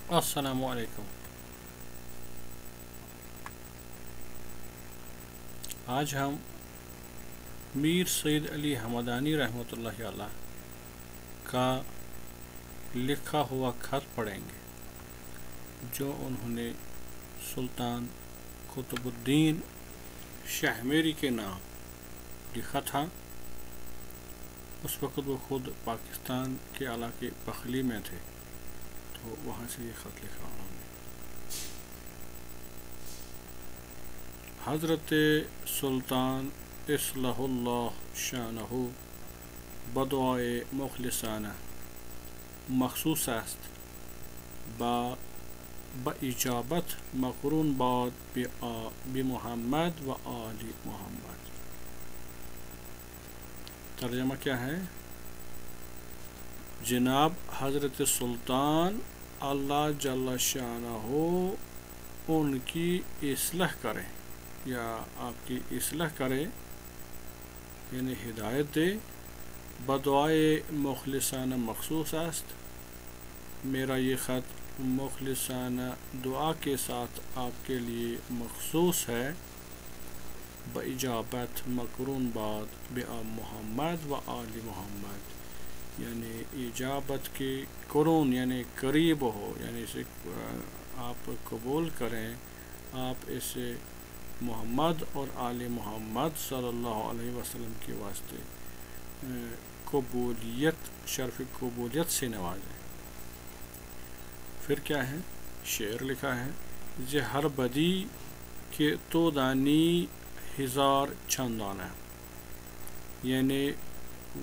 السلام علیکم۔ آج ہم میر سید علی حمدانی رحمۃ اللہ علیہ کا لکھا ہوا خط پڑھیں گے جو انہوں نے سلطان قطب الدین شاہمیری کے نام لکھا تھا۔ اس وقت وہ خود پاکستان کے علاقے بخلی میں تھے، تو وہاں سے یہ خط لکھا انہوں نے۔ حضرت سلطان اصلح اللہ شانہ بدعائے مخلصانہ مخصوص است با اجابت مقرون باد بمحمد و آل محمد۔ ترجمہ کیا ہے؟ جناب حضرت سلطان اللہ جل شانہ ان کی اصلاح کرے یا آپ کی اصلاح کرے، یعنی ہدایت دے۔ بدعائے مخلصانہ مخصوص است، میرا یہ خط مخلصانہ دعا کے ساتھ آپ کے لیے مخصوص ہے۔ باجابت مقرون باد محمد و آل محمد، یعنی اجابت کے قرون یعنی قریب ہو، یعنی اسے آپ قبول کریں، آپ اسے محمد اور آل محمد صلی اللہ علیہ وسلم کے واسطے قبولیت، شرف قبولیت سے نوازیں۔ پھر کیا ہے؟ شعر لکھا ہے: ز ہر بدی کہ تو دانی ہزار چندانہ، یعنی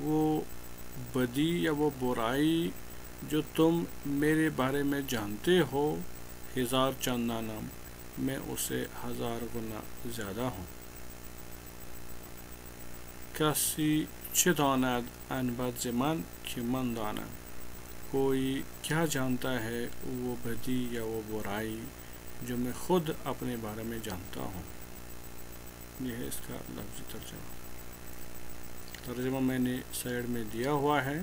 وہ بدی یا وہ برائی جو تم میرے بارے میں جانتے ہو، ہزار چندانہ، میں اسے ہزار گنا زیادہ ہوں۔ کسی چه داند ان بد ز من کہ من دانم، کوئی کیا جانتا ہے وہ بدی یا وہ برائی جو میں خود اپنے بارے میں جانتا ہوں۔ یہ ہے اس کا لفظی ترجمہ میں نے سائڈ میں دیا ہوا ہے،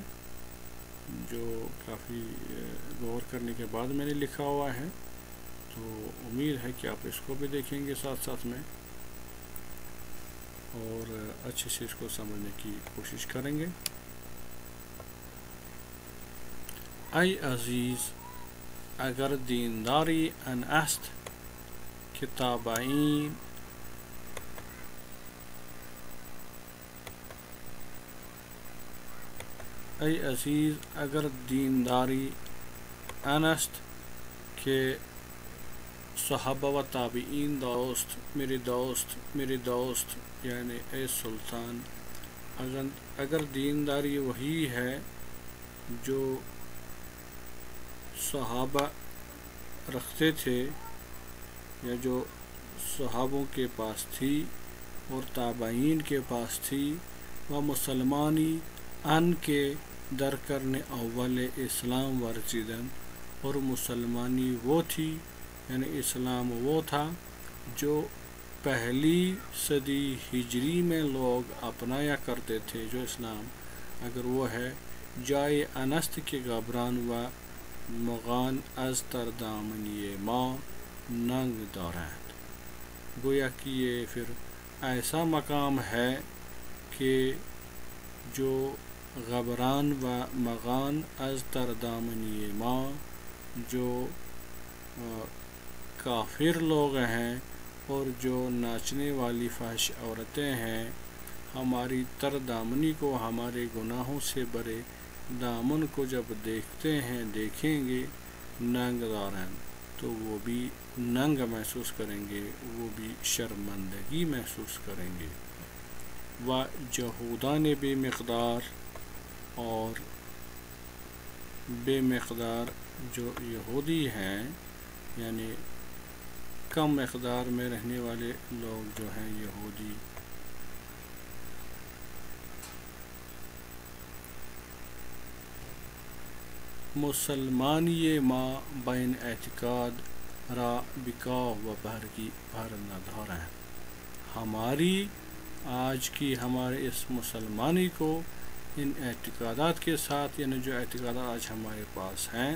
جو کافی غور کرنے کے بعد میں نے لکھا ہوا ہے، تو امید ہے کہ آپ اس کو بھی دیکھیں گے ساتھ ساتھ میں، اور اچھے سے اس کو سمجھنے کی کوشش کریں گے۔ ای عزیز اگر دینداری ان است کتابین، ای عزیز اگر دینداری ان است کہ صحابہ و تابعین دوست، میرے دوست، یعنی اے سلطان، اگر دینداری وہی ہے جو صحابہ رکھتے تھے یا جو صحابوں کے پاس تھی اور تابعین کے پاس تھی، و مسلمانی ان کے در کرن اول اسلام ورزیدن، اور مسلمانی وہ تھی، یعنی اسلام وہ تھا جو پہلی صدی ہجری میں لوگ اپنایا کرتے تھے، جو اسلام اگر وہ ہے، جائے انست کے گھبران و مغان از تر دامنی ما ننگ دارند، گویا کہ یہ پھر ایسا مقام ہے کہ جو غبران و مغان از تر دامنی ما، جو کافر لوگ ہیں اور جو ناچنے والی فحش عورتیں ہیں، ہماری تر دامنی کو، ہمارے گناہوں سے برے دامن کو جب دیکھیں گے، ننگ دارن، تو وہ بھی ننگ محسوس کریں گے، وہ بھی شرمندگی محسوس کریں گے۔ و جہودان بے مقدار، اور بے مقدار جو یہودی ہیں، یعنی کم مقدار میں رہنے والے لوگ جو ہیں یہودی، مسلمانی ما بین اعتقاد را بکا و بھر ندارہ، ہماری آج کی ہمارے اس مسلمانی کو ان اعتقادات کے ساتھ، یعنی جو اعتقادات آج ہمارے پاس ہیں،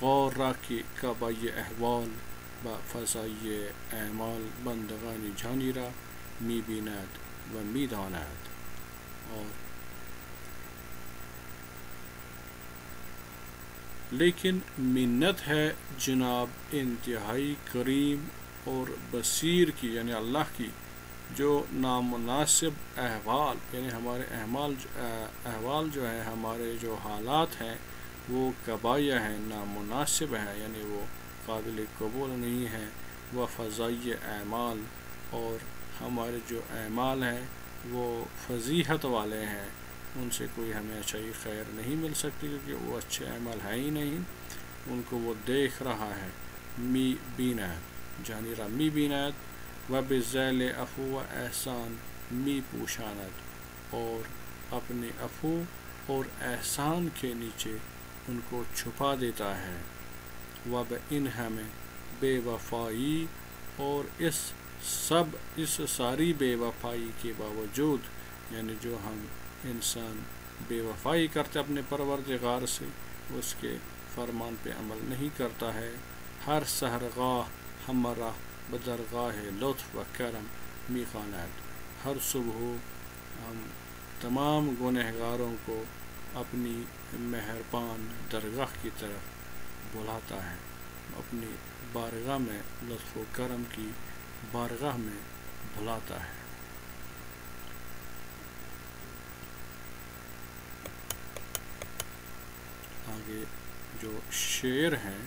غور کی کبای احوال و فضای اعمال بندگانی جانی را می بیند و می داند. اور لیکن منت ہے جناب انتہائی کریم اور بصیر کی، یعنی اللہ کی، جو نامناسب احوال، یعنی ہمارے احوال جو ہے، ہمارے جو حالات ہیں وہ کبایا ہیں، نامناسب ہیں، یعنی وہ قابل قبول نہیں ہیں. وہ فضائی اعمال، اور ہمارے جو اعمال ہیں وہ فضیحت والے ہیں، ان سے کوئی ہمیں اچھائی خیر نہیں مل سکتی، کیونکہ وہ اچھے اعمال ہیں ہی نہیں، ان کو وہ دیکھ رہا ہے. می بینت جانی را می بینت و بذیل عفو و احسان می پوشاند، اور اپنے عفو اور احسان کے نیچے ان کو چھپا دیتا ہے. و ان ہمیں بے وفائی، اور اس ساری بے وفائی کے باوجود، یعنی جو ہم انسان بے وفائی کرتے اپنے پروردگار سے، اس کے فرمان پہ عمل نہیں کرتا ہے. ہر سحرگاہ ہمارا بدرگاہ لطف و کرم می خواند، ہر صبح ہم تمام گنہگاروں کو اپنی مہربان درگاہ کی طرف بلاتا ہے، اپنی بارگاہ میں، لطف و کرم کی بارگاہ میں بلاتا ہے. آگے جو شعر ہیں: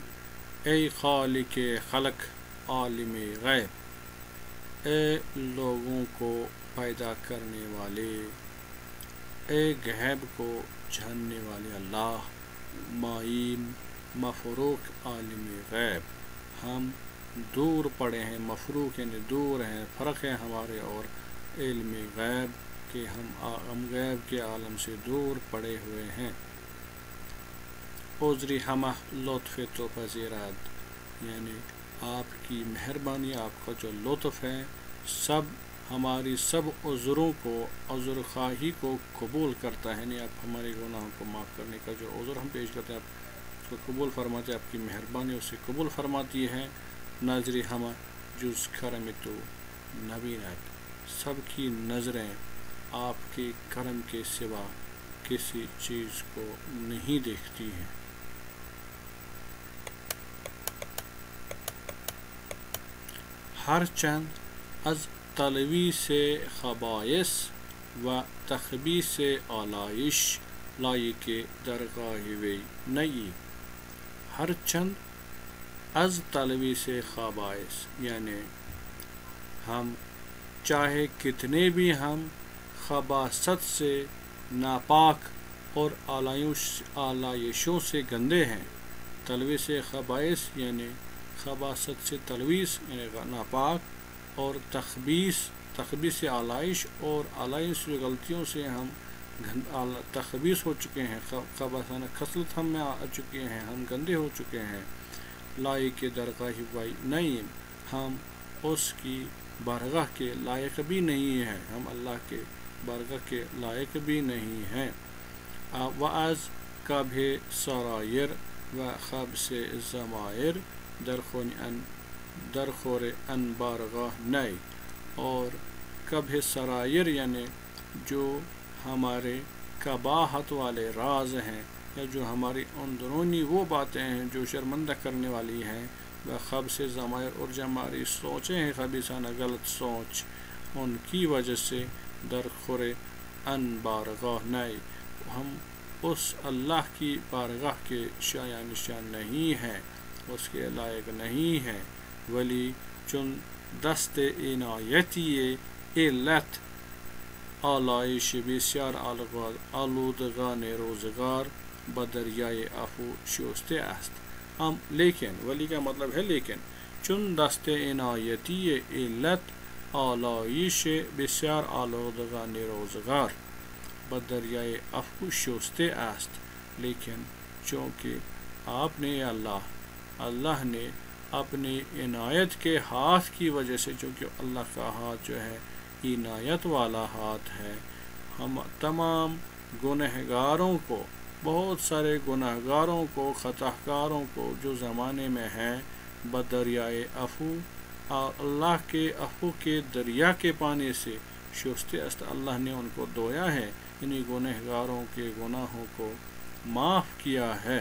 اے خالق خلق عالم غیب، اے لوگوں کو پیدا کرنے والے، اے غیب کو جاننے والے اللہ، معین مفروق عالم غیب. ہم دور پڑے ہیں، مفروق یعنی دور ہیں، فرق ہے ہمارے اور علم غیب کہ ہم غیب کے عالم سے دور پڑے ہوئے ہیں. عذری ہمہ لطف تو پذیراد، یعنی آپ کی مہربانی، آپ کا جو لطف ہے، ہماری سب عذروں کو، عذر خواہی کو قبول کرتا ہے. یعنی آپ ہمارے گناہوں کو معاف کرنے کا جو عذر ہم پیش کرتے ہیں، آپ اس کو قبول فرماتے ہیں، آپ کی مہربانی اسے قبول فرماتی ہے. نظری ہمہ جز کرم تو نبینت، سب کی نظریں آپ کے کرم کے سوا کسی چیز کو نہیں دیکھتی ہیں. ہر چند از تلویث خبائث و تخبیث آلائش لائق درگاہ وی نئی. ہر چند از تلویث خبائث، یعنی ہم چاہے کتنے بھی ہم خباثت سے ناپاک اور آلائشوں سے گندے ہیں. تلویث خبائث یعنی خباثت سے تلویث یعنی ناپاک، اور تخبیث آلائش، اور آلائش غلطیوں سے ہم تخبیث ہو چکے ہیں، خباثانہ خصلت ہم میں آ چکے ہیں، ہم گندے ہو چکے ہیں. لائق درگاہ وی نعیم، ہم اس کی بارگاہ کے لائق بھی نہیں ہیں، ہم اللہ کے بارگاہ کے لائق بھی نہیں ہیں. وعز کبھ سرائر و خبث ضمائر درخور ان بارگاہ نئی. اور کبھ سرائر یعنی جو ہمارے قباحت والے راز ہیں، یا جو ہماری اندرونی وہ باتیں ہیں جو شرمندہ کرنے والی ہیں، وہ خبث ضمائر، اور جو ہماری سوچیں ہیں خبیثانہ غلط سوچ، ان کی وجہ سے درخور ان بارگاہ نئی، ہم اس اللہ کی بارگاہ کے شایع نشان نہیں ہیں، اس کے لائق نہیں ہیں. ولی چون دست عنایتی علت آلائش بسیار آلودگان روزگار بدریائے عفو شسته است. ہم لیکن، ولی کا مطلب ہے لیکن، چون دست عنایتی علت آلائش بسیار آلودگان روزگار بدریائے عفو شسته است، لیکن چونکہ آپ نے اللہ نے اپنی عنایت کے ہاتھ کی وجہ سے، چونکہ اللہ کا ہاتھ جو ہے عنایت والا ہاتھ ہے، ہم تمام گنہگاروں کو بہت سارے گناہ گاروں کو، خطا کاروں کو جو زمانے میں ہیں، بدریائے عفو اور اللہ کے عفو کے دریا کے پانی سے شستے است اللہ نے ان کو دھویا ہے، انہیں گناہ گاروں کے گناہوں کو معاف کیا ہے۔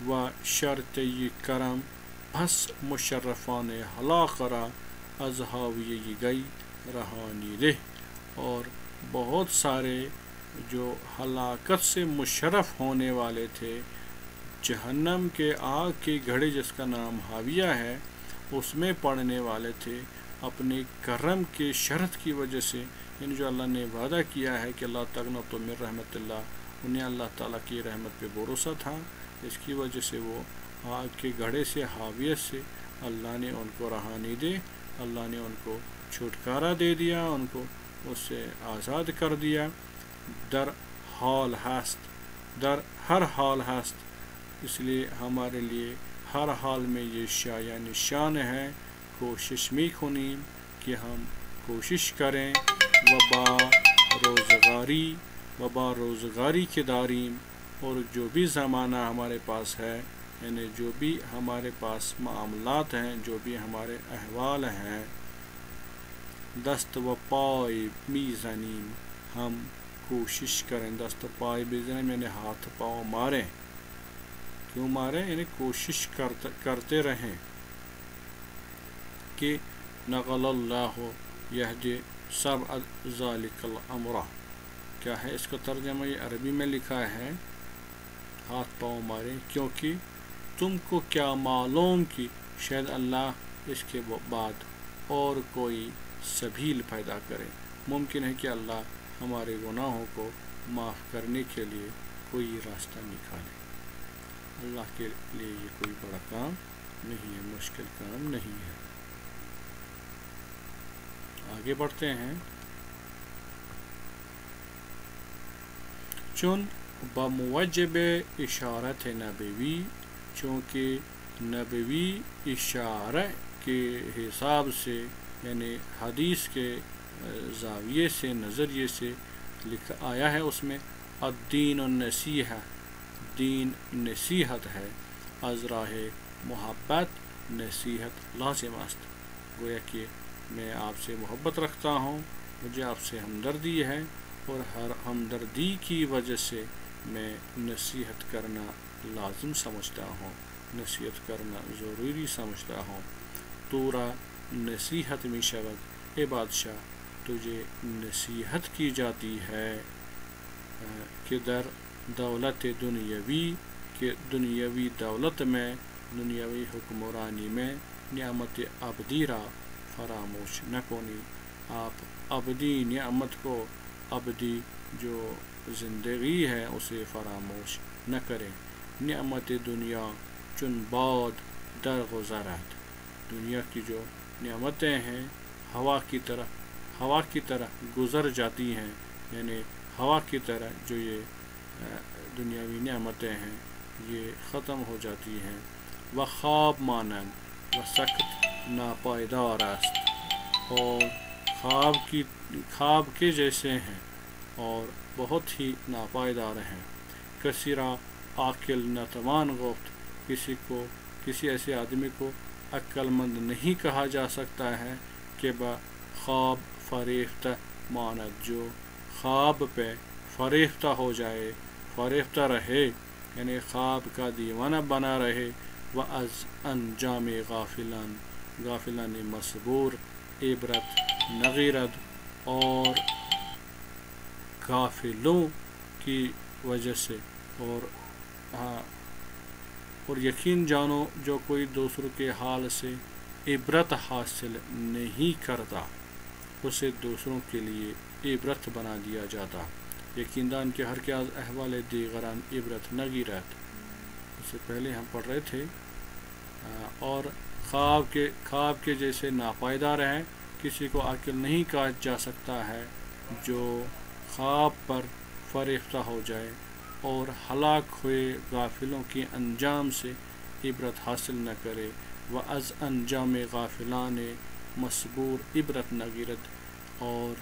و شرط کرم بس مشرفان ہلاکرا از حاویہ گئی رہانی رہ، اور بہت سارے جو ہلاکت سے مشرف ہونے والے تھے، جہنم کے آگ کے گھڑے جس کا نام حاویہ ہے، اس میں پڑنے والے تھے، اپنے کرم کے شرط کی وجہ سے، یعنی جو اللہ نے وعدہ کیا ہے کہ اللہ تقنطوا من رحمت اللہ، انہیں اللہ تعالیٰ کی رحمت پہ بھروسہ تھا، اس کی وجہ سے وہ آگ کے گھڑے سے، حاویت سے اللہ نے ان کو رہانی دے، اللہ نے ان کو چھٹکارا دے دیا، ان کو اس سے آزاد کر دیا۔ در حال ہست، در ہر حال ہست، اس لیے ہمارے لیے ہر حال میں یہ یعنی شان ہے، کوشش می کنیم کہ ہم کوشش کریں، وبا روزگاری کے داریم، اور جو بھی زمانہ ہمارے پاس ہے، یعنی جو بھی ہمارے پاس معاملات ہیں، جو بھی ہمارے احوال ہیں، دست و پائے میزنیم، ہم کوشش کریں، دست و پائے میزنیم یعنی ہاتھ پاؤں ماریں، کیوں ماریں؟ یعنی کوشش کرتے رہیں کہ نقل اللہ یہدی سبع ذالک الامر، کیا ہے اس کا ترجمہ؟ یہ عربی میں لکھا ہے، ہاتھ پاؤں ماریں کیونکہ تم کو کیا معلوم کہ شاید اللہ اس کے بعد اور کوئی سبیل پیدا کرے، ممکن ہے کہ اللہ ہمارے گناہوں کو معاف کرنے کے لیے کوئی راستہ نکالے۔ اللہ کے لیے یہ کوئی بڑا کام نہیں ہے، مشکل کام نہیں ہے۔ آگے بڑھتے ہیں۔ چون بموجب اشارت نبوی، چونکہ نبوی اشارہ کے حساب سے، یعنی حدیث کے زاویے سے، نظریے سے لکھا آیا ہے، اس میں الدین النصیحہ، دین نصیحت ہے، از راہ محبت نصیحت لازم است، گویا کہ میں آپ سے محبت رکھتا ہوں، مجھے آپ سے ہمدردی ہے، اور ہر ہمدردی کی وجہ سے میں نصیحت کرنا لازم سمجھتا ہوں، نصیحت کرنا ضروری سمجھتا ہوں۔ تورا نصیحت می شود اے بادشاہ، تجھے نصیحت کی جاتی ہے کہ در دولت دنیاوی، کہ دنیاوی دولت میں، دنیاوی حکمرانی میں، نعمت ابدی را فراموش نہ کنی، آپ ابدی نعمت کو، ابدی جو زندگی ہے اسے فراموش نہ کریں۔ نعمت دنیا چون باد در گذرد، دنیا کی جو نعمتیں ہیں ہوا کی طرح گزر جاتی ہیں، یعنی ہوا کی طرح جو یہ دنیاوی نعمتیں ہیں یہ ختم ہو جاتی ہیں۔ و خواب مانند و سخت ناپائیدار است، اور خواب کے جیسے ہیں اور بہت ہی ناپائیدار ہیں۔ کثیرا عاقل نتوان گفت، کسی ایسے آدمی کو عقل مند نہیں کہا جا سکتا ہے کہ خواب فریفتہ ماند، جو خواب پہ فریفتہ ہو جائے، فریفتہ رہے، یعنی خواب کا دیوانہ بنا رہے۔ و از انجام غافلان مصبور عبرت نغیرد، اور غافلوں کی وجہ سے، اور یقین جانو جو کوئی دوسروں کے حال سے عبرت حاصل نہیں کرتا، اسے دوسروں کے لیے عبرت بنا دیا جاتا۔ یقین دان کے ہر کے احوال دیگران عبرت نگیرت، اس سے پہلے ہم پڑھ رہے تھے۔ اور خواب کے جیسے ناپائیدار ہیں، کسی کو عاقل نہیں کہا جا سکتا ہے جو خواب پر فریفتہ ہو جائے اور ہلاک ہوئے غافلوں کے انجام سے عبرت حاصل نہ کرے۔ و از انجام غافلان مصبور عبرت نگیرت، اور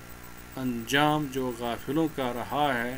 انجام جو غافلوں کا رہا ہے